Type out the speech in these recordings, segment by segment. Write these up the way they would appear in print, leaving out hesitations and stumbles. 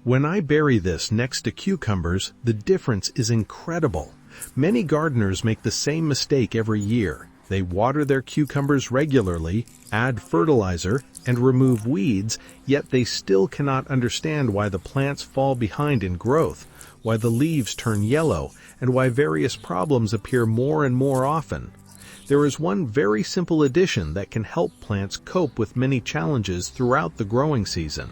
When I bury this next to cucumbers, the difference is incredible. Many gardeners make the same mistake every year. They water their cucumbers regularly, add fertilizer, and remove weeds, yet they still cannot understand why the plants fall behind in growth, why the leaves turn yellow, and why various problems appear more and more often. There is one very simple addition that can help plants cope with many challenges throughout the growing season.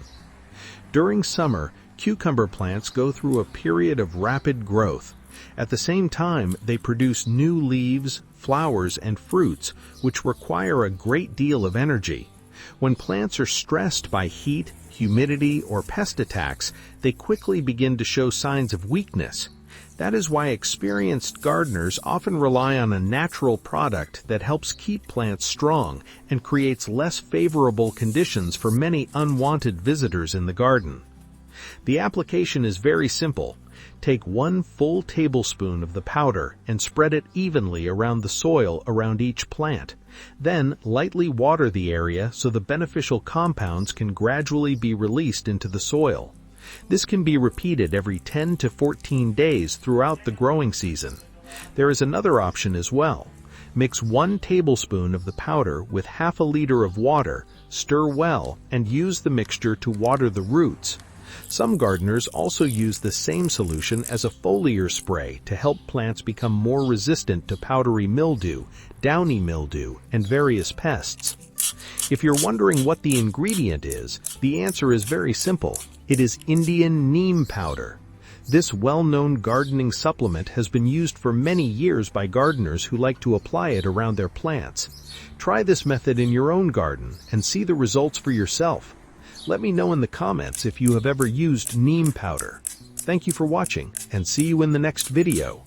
During summer, cucumber plants go through a period of rapid growth. At the same time, they produce new leaves, flowers, and fruits, which require a great deal of energy. When plants are stressed by heat, humidity, or pest attacks, they quickly begin to show signs of weakness. That is why experienced gardeners often rely on a natural product that helps keep plants strong and creates less favorable conditions for many unwanted visitors in the garden. The application is very simple. Take 1 full tablespoon of the powder and spread it evenly around the soil around each plant. Then lightly water the area so the beneficial compounds can gradually be released into the soil. This can be repeated every 10 to 14 days throughout the growing season. There is another option as well. Mix 1 tablespoon of the powder with half a liter of water, stir well, and use the mixture to water the roots. Some gardeners also use the same solution as a foliar spray to help plants become more resistant to powdery mildew, downy mildew, and various pests. If you're wondering what the ingredient is, the answer is very simple. It is Indian neem powder. This well-known gardening supplement has been used for many years by gardeners who like to apply it around their plants. Try this method in your own garden and see the results for yourself. Let me know in the comments if you have ever used neem powder. Thank you for watching, and see you in the next video.